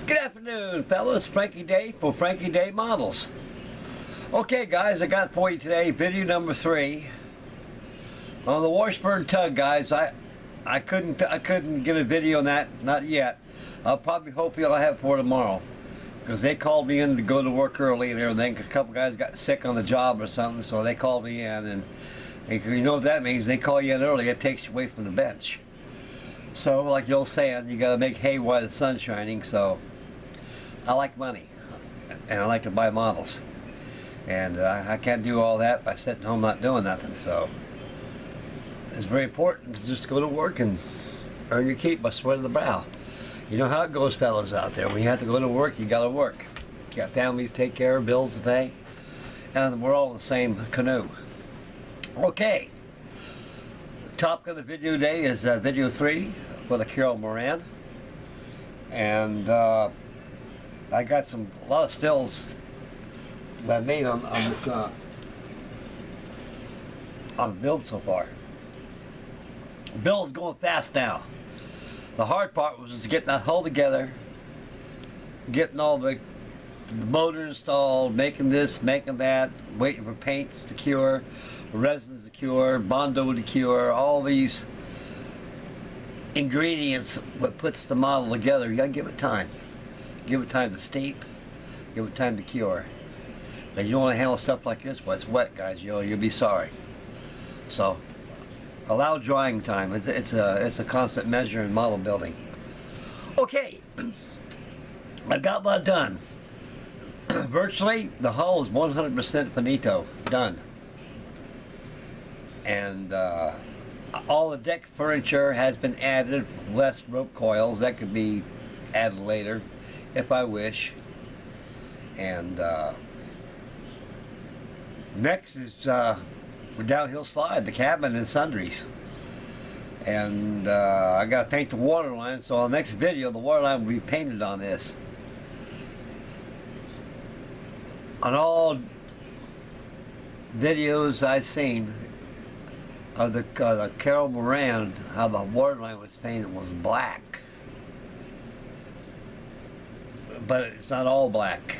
Good afternoon, fellas. Frankie Day for Frankie Day Models. Okay, guys, I got for you today video number 3 on the Washburn Tug, guys. I couldn't get a video on that, not yet. I'll probably hopefully I'll have it for tomorrow, because they called me in to go to work early and everything. A couple guys got sick on the job or something, so they called me in, and you know what that means. They call you in early, it takes you away from the bench. So like the old saying, you got to make hay while the sun's shining. So I like money, and I like to buy models, and I can't do all that by sitting home not doing nothing. So it's very important to just go to work and earn your keep by sweat of the brow. You know how it goes, fellas out there. When you have to go to work, you got to work. You got families to take care of, bills to pay, and we're all in the same canoe. Okay, the topic of the video today is video 3 for the Carol Moran, and I got a lot of stills that I made on this on build so far. The build is going fast now. The hard part was just getting that hull together, getting all the motor installed, making this, making that, waiting for paints to cure, resins to cure, Bondo to cure, all these ingredients what puts the model together. You gotta give it time. Give it time to steep, give it time to cure. Now you don't want to handle stuff like this when it's wet, guys. You'll be sorry. So allow drying time. It's a constant measure in model building. Okay, I got that done. Virtually the hull is 100% finito, done. And all the deck furniture has been added, less rope coils. That could be added later if I wish. And next is downhill slide, the cabin and sundries. And I got to paint the waterline, so on the next video the waterline will be painted on this. On all videos I've seen of the Carol Moran, how the waterline was painted was black. But it's not all black.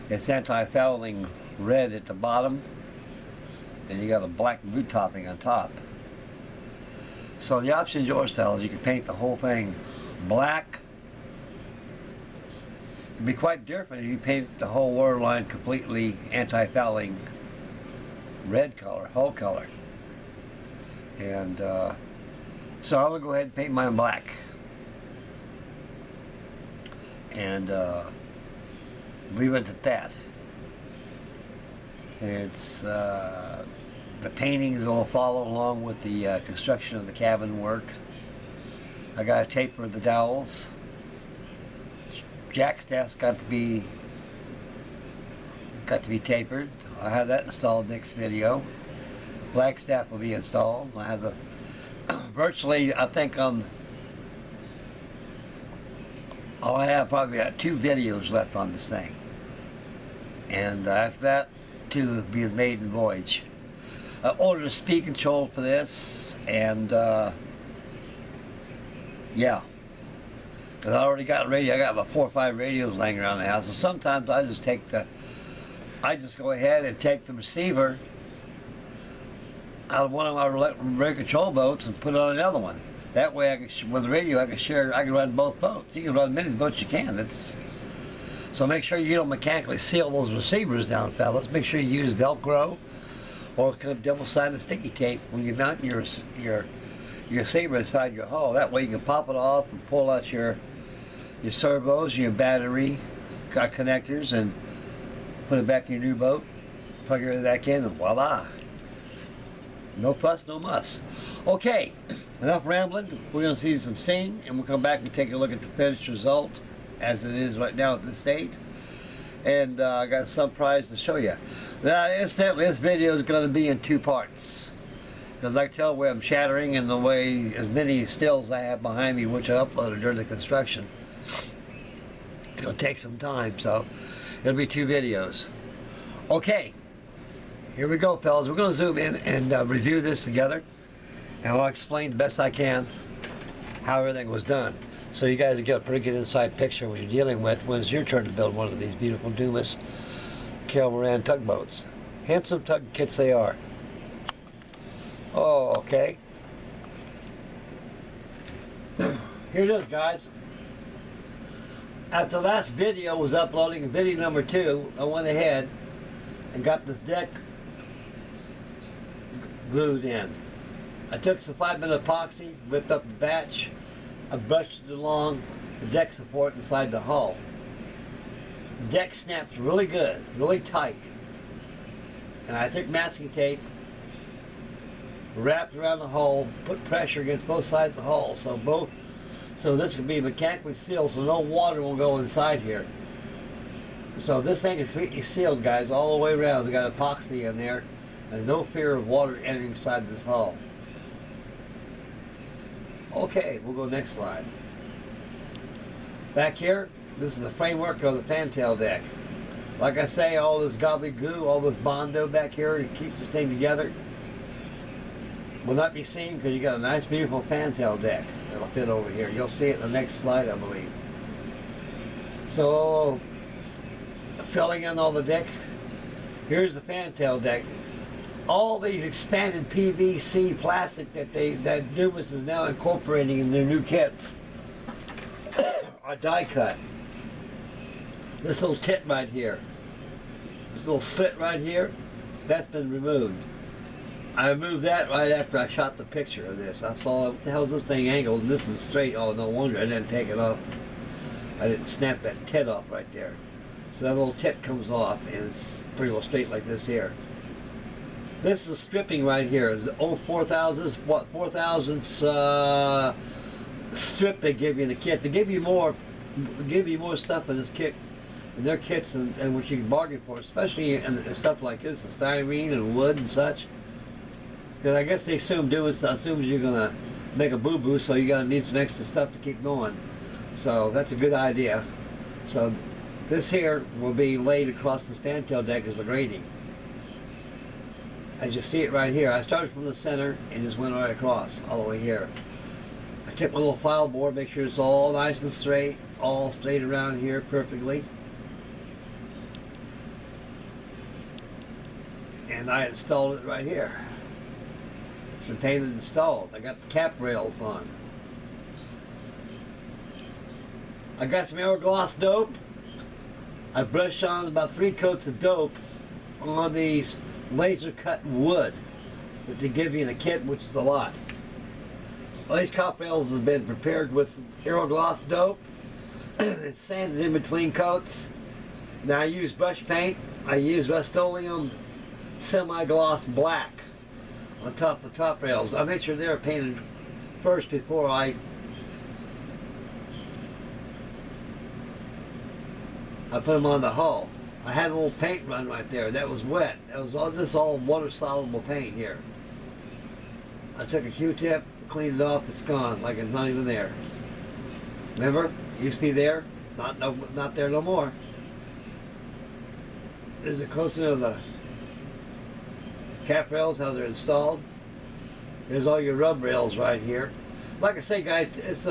It's anti-fouling red at the bottom, and you got a black boot topping on top. So the option's yours, fellas. You can paint the whole thing black. It'd be quite different if you paint the whole waterline completely anti-fouling red color, hull color. And so I'm gonna go ahead and paint mine black. And leave it at that. It's the paintings will follow along with the construction of the cabin work. I got to taper the dowels. Jack staff's got to be tapered. I have that installed next video. Black staff will be installed. I have the virtually, I think I have probably got 2 videos left on this thing, and after that 2 will be the maiden voyage. I ordered a speed control for this, and yeah, because I already got a radio. I got about 4 or 5 radios laying around the house, and sometimes I just go ahead and take the receiver out of one of my radio control boats and put it on another one. That way, with the radio, I can run both boats. You can run as many boats you can. So make sure you don't mechanically seal those receivers down, fellas. Make sure you use Velcro or double-sided sticky tape when you mount your receiver inside your hull. That way you can pop it off and pull out your servos, your battery connectors, and put it back in your new boat. Plug it back in, and voila! No fuss, no muss. Okay, enough rambling. We're going to see some scene, and we'll come back and take a look at the finished result as it is right now at this stage. And I got some prize to show you. Now, incidentally, this video is going to be in 2 parts, because I can tell where I'm shattering and the way as many stills I have behind me, which I uploaded during the construction. It's going to take some time, so it'll be 2 videos. Okay. Here we go, fellas. We're going to zoom in and review this together, and I'll explain the best I can how everything was done. so you guys get a pretty good inside picture what you're dealing with when it's your turn to build one of these beautiful Dumas Carol Moran tugboats. Handsome tug kits they are. Oh, okay. Here it is, guys. After the last video was uploading, video number 2, I went ahead and got this deck glued in. I took some 5-minute epoxy, whipped up the batch, I brushed it along the deck support inside the hull. The deck snaps really good, really tight. And I took masking tape, wrapped around the hull, put pressure against both sides of the hull, so this can be mechanically sealed so no water will go inside here. So this thing is completely sealed, guys, all the way around. It's got epoxy in there and no fear of water entering inside this hull. Okay, we'll go next slide. Back here, this is the framework of the fantail deck. Like I say, all this gobbledygook, all this Bondo back here to keep this thing together will not be seen because you got a nice, beautiful fantail deck that'll fit over here. You'll see it in the next slide, I believe. So, filling in all the decks, here's the fantail deck. All these expanded PVC plastic that Dumas is now incorporating in their new kits are die cut. This little tit right here, this little slit right here, that's been removed. I removed that right after I shot the picture of this. I saw, what the hell is this thing angled and this is straight? Oh, no wonder I didn't take it off. I didn't snap that tit off right there. So that little tit comes off and it's pretty well straight like this here. This is stripping right here. The old 4000s, what 4000s strip they give you in the kit. They give you more stuff in this kit, in their kits, and what you can bargain for, especially in stuff like this, the styrene and wood and such. Because I guess they assumes you're gonna make a boo-boo, so you gotta need some extra stuff to keep going. So that's a good idea. So this here will be laid across this fantail deck as a grating. As you see it right here, I started from the center and just went right across, all the way here. I took my little file board, make sure it's all nice and straight, all straight around here perfectly. And I installed it right here. It's been painted and installed. I got the cap rails on. I got some Aerogloss dope. I brushed on about 3 coats of dope on these laser cut wood that they give you in a kit, which is a lot. All these cop rails has been prepared with Aerogloss dope. It's sanded in between coats. Now I use brush paint. I use Rust-Oleum semi-gloss black on top of the top rails. I make sure they're painted first before I put them on the hull. I had a little paint run right there. That was wet. That was all water-soluble paint here. I took a Q-tip, cleaned it off. It's gone, like it's not even there. Remember, it used to be there. Not there no more. This is a closer of the cap rails, how they're installed. There's all your rub rails right here. Like I say, guys, it's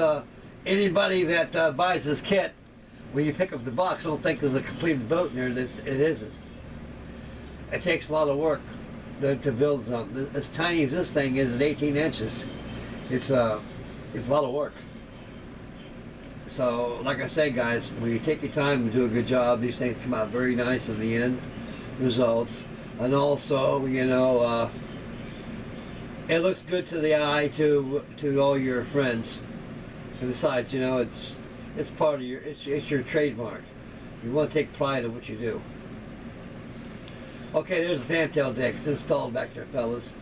anybody that buys this kit, when you pick up the box, don't think there's a completed boat in there. It isn't. It takes a lot of work to build something. As tiny as this thing is at 18 inches, it's a lot of work. So, like I say, guys, when you take your time and do a good job, these things come out very nice in the end results. And also, you know, it looks good to the eye to all your friends. And besides, you know, it's part of it's your trademark. You want to take pride in what you do. Okay, there's the fantail deck. It's installed back there, fellas.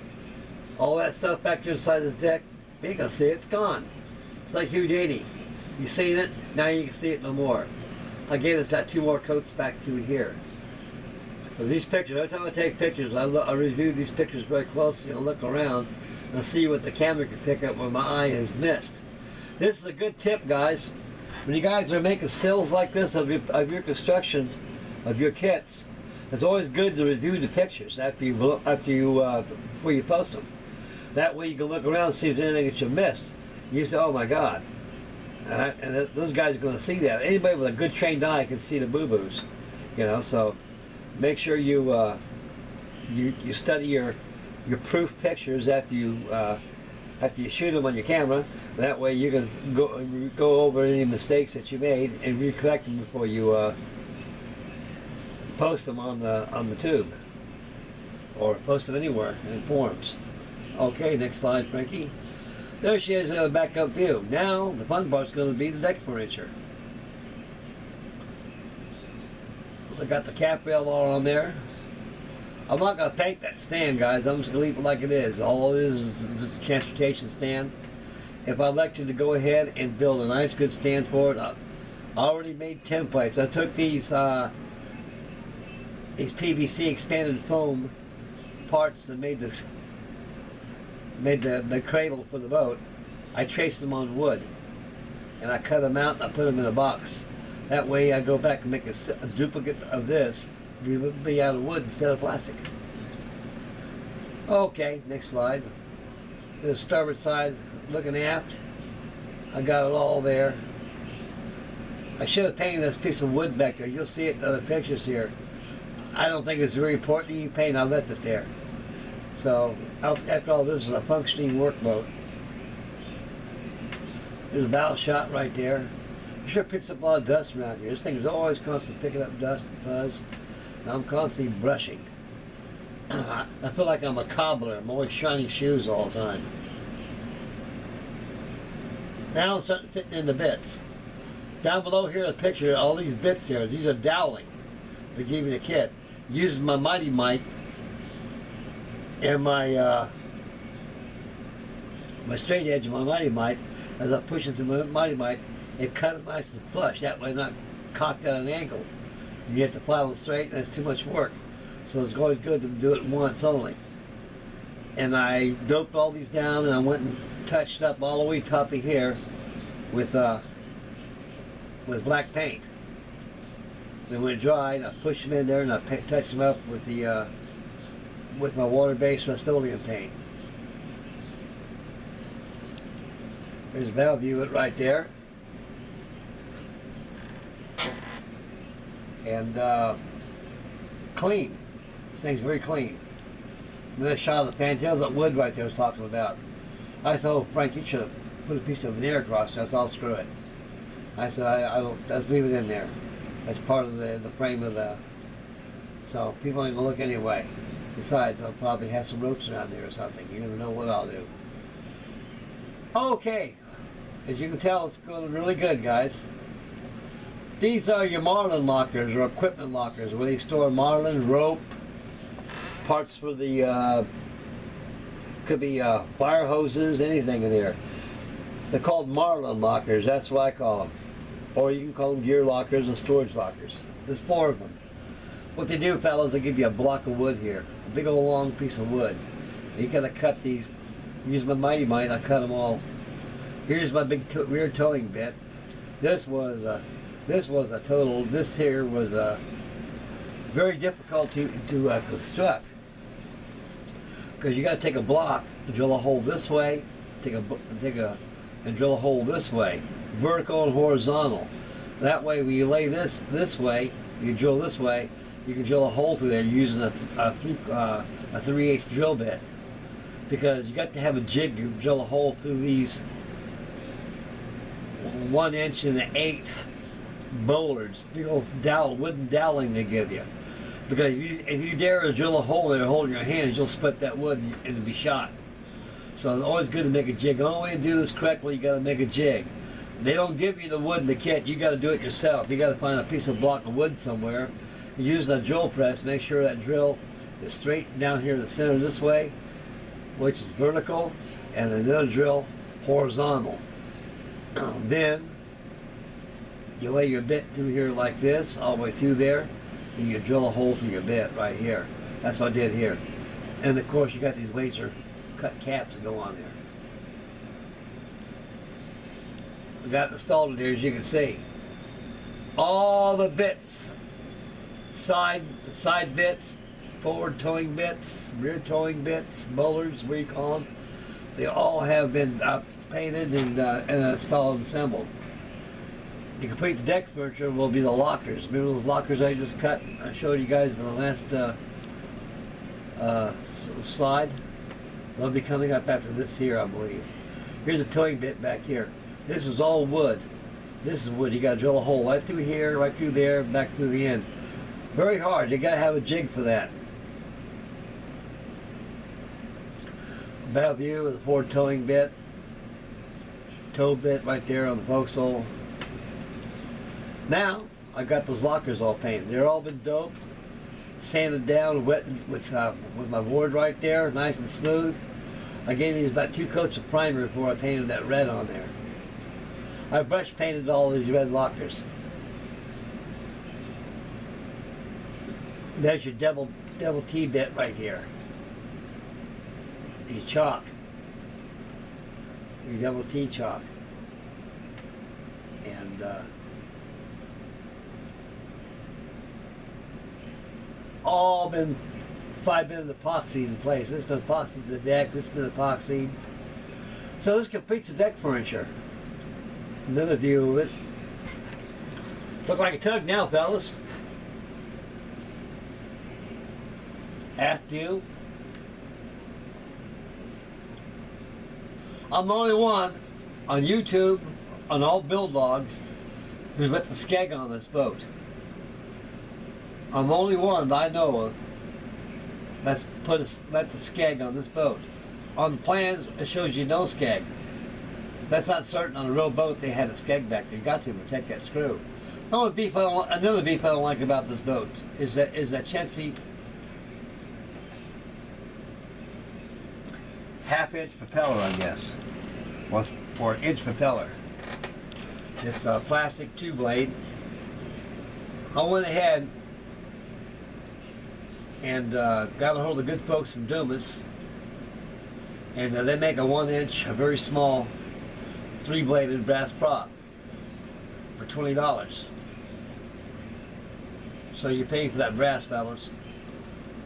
All that stuff back there inside this deck, you ain't gonna see it. It's gone. It's like Houdini. You seen it, now you can see it no more. Again, it's got 2 more coats back through here. But these pictures, every time I take pictures, I review these pictures very closely and look around and see what the camera can pick up when my eye has missed. This is a good tip, guys. When you guys are making stills like this of your construction, of your kits, it's always good to review the pictures before you post them. That way you can look around and see if there's anything that you missed. You say, oh my God, Those guys are going to see that. Anybody with a good trained eye can see the boo-boos, you know. So make sure you you study your proof pictures after you shoot them on your camera. That way you can go over any mistakes that you made and recorrect them before you post them on the tube, or post them anywhere in forums. Okay, next slide, Frankie. There she is in a backup view. Now the fun part's going to be the deck furniture. So I got the cap rail all on there. I'm not going to paint that stand, guys. I'm just going to leave it like it is. All it is just a transportation stand. If I'd like you to go ahead and build a nice good stand for it, I already made templates. I took these PVC expanded foam parts that made the cradle for the boat. I traced them on wood, and I cut them out and I put them in a box. That way I go back and make a duplicate of this. It would be out of wood instead of plastic. Okay, next slide. The starboard side looking aft. I got it all there. I should have painted this piece of wood back there. You'll see it in other pictures here. I don't think it's very important you paint. I left it there. So after all, this is a functioning workboat. There's a bow shot right there. Sure picks up a lot of dust around here. This thing is always constantly picking up dust and fuzz. And I'm constantly brushing. I feel like I'm a cobbler. I'm always shining shoes all the time. Now I'm starting fitting in the bits. Down below here, the picture, all these bits here, these are doweling. They gave me the kit. Using my Mighty Mite and my straight edge of my Mighty Mite, as I push it through my Mighty Mite, it cut it nice and flush. That way, not cocked at an angle. You have to file it straight, and it's too much work. So it's always good to do it once only. And I doped all these down, and I went and touched up all the way top of here with black paint. Then when it dried, I pushed them in there, and I touched them up with the with my water-based Rust-Oleum paint. There's that'll view it right there. And clean. This thing's very clean. And then I shot of the fantails, that wood right there I was talking about. I said, oh, Frank, you should have put a piece of veneer across it. I said, I'll screw it. I said, I'll just leave it in there. That's part of the frame of the... So people ain't going to look anyway. Besides, I'll probably have some ropes around there or something. You never know what I'll do. Okay. As you can tell, it's going really good, guys. These are your marlin lockers, or equipment lockers, where they store marlin, rope, parts for the, could be fire hoses, anything in there. They're called marlin lockers, that's what I call them. Or you can call them gear lockers and storage lockers. There's 4 of them. What they do, fellas, they give you a block of wood here, a big old long piece of wood. You gotta cut these. Use my Mighty Mite, I cut them all. Here's my big rear towing bit. This was a total. This here was very difficult to construct, because you got to take a block, drill a hole this way, and drill a hole this way, vertical and horizontal. That way, when you lay this way, you drill this way, you can drill a hole through there using a 3/8 drill bit, because you got to have a jig to drill a hole through these 1 inch and 1/8 bollards, the old wooden doweling they give you. Because if you dare to drill a hole there holding your hands, you'll split that wood and it'll be shot. So it's always good to make a jig. The only way to do this correctly, you got to make a jig. They don't give you the wood in the kit. You got to do it yourself. You got to find a piece of block of wood somewhere. Use the drill press. Make sure that drill is straight down here in the center this way, which is vertical, and another drill horizontal. Then you lay your bit through here like this, all the way through there, and you drill a hole through your bit right here. That's what I did here. And of course you got these laser cut caps that go on there. I got it installed there, as you can see. All the bits, side bits, forward towing bits, rear towing bits, bollards, what you call them, they all have been painted and installed and assembled. to complete the deck furniture will be the lockers. Remember those lockers I just cut? I showed you guys in the last slide. They'll be coming up after this here, I believe. Here's a towing bit back here. This was all wood. This is wood. You got to drill a hole right through here, right through there, back through the end. Very hard. You got to have a jig for that. Bow view with a forward towing bit. Tow bit right there on the forecastle. Now I've got those lockers all painted. They're all been doped, sanded down, wet with my board right there, nice and smooth. I gave these about 2 coats of primer before I painted that red on there. I brush painted all these red lockers. There's your double T bit right here. Your chalk. Your double T chalk. And all been 5-minute epoxy in place. This has been epoxy to the deck, this has been epoxy. So this completes the deck furniture. Another view of it. Look like a tug now, fellas. Aft view. I'm the only one on YouTube, on all build logs, who's let the skeg on this boat. I'm the only one that I know of that's let the skeg on this boat. On the plans, it shows you no skeg. That's not certain. On a real boat, they had a skeg back there. You got to protect that screw. Another beef I don't like about this boat is that Chensey half-inch propeller, I guess, or an inch propeller. It's a plastic 2-blade. I went ahead and got a hold of the good folks from Dumas, and they make a 1-inch, a very small 3-bladed brass prop for $20. So you're paying for that brass, fellas.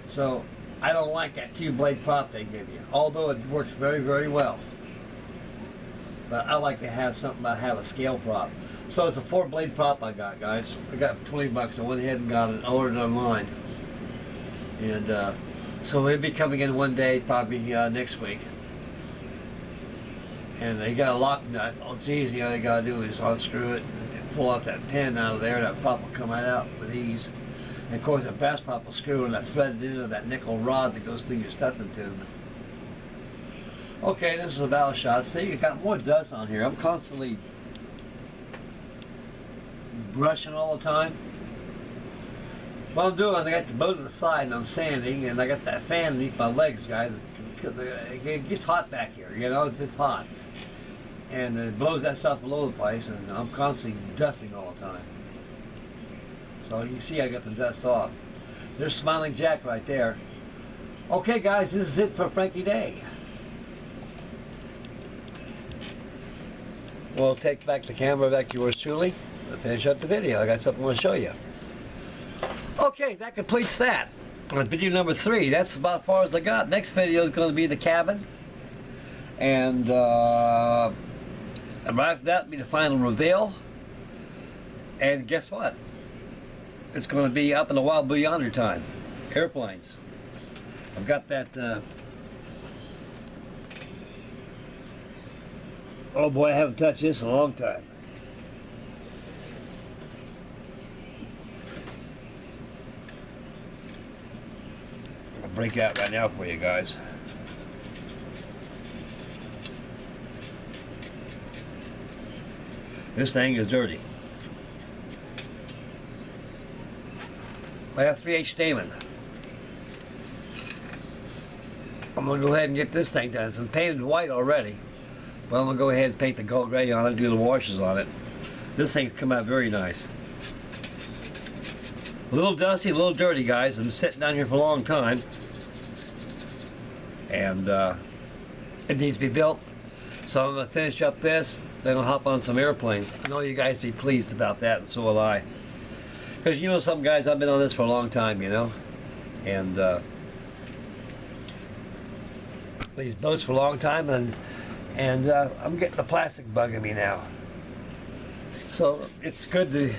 So I don't like that 2-blade prop they give you, although it works very, very well. But I like to have something, I have a scale prop. So it's a 4-blade prop I got, guys. I got it for $20. I went ahead and got it, ordered it online. And so it'll be coming in one day, probably next week. And they got a lock nut. Oh, it's easy. All you gotta do is unscrew it and pull out that pin out of there. That prop will come right out with ease. And of course, the brass prop will screw in that threaded into that nickel rod that goes through your stepping tube. Okay, this is a battle shot. See, you got more dust on here. I'm constantly brushing all the time. What I'm doing, I got the boat to the side and I'm sanding, and I got that fan underneath my legs, guys. It gets hot back here, you know, it's hot. And it blows that stuff all over the place, and I'm constantly dusting all the time. So you can see I got the dust off. There's Smiling Jack right there. Okay, guys, this is it for Frankie Day. We'll take back the camera back to yours truly to finish up the video. I got something I want to show you. Okay, that completes that. On video number 3, that's about as far as I got. Next video is going to be the cabin. And right after that will be the final reveal. And guess what? It's going to be up in the wild blue yonder time. Airplanes. I've got that... oh boy, I haven't touched this in a long time. I'll break that right now for you guys. This thing is dirty. I have 3H Stamen. I'm going to go ahead and get this thing done. It's been painted white already. Well, I'm going to go ahead and paint the gold gray on it and do the washes on it. This thing's come out very nice. A little dusty, a little dirty, guys. I've been sitting down here for a long time. And it needs to be built. So I'm going to finish up this, then I'll hop on some airplanes. I know you guys will be pleased about that, and so will I. Because you know some guys, I've been on this for a long time, you know. And these boats for a long time, and I'm getting the plastic bug in me now. So it's good to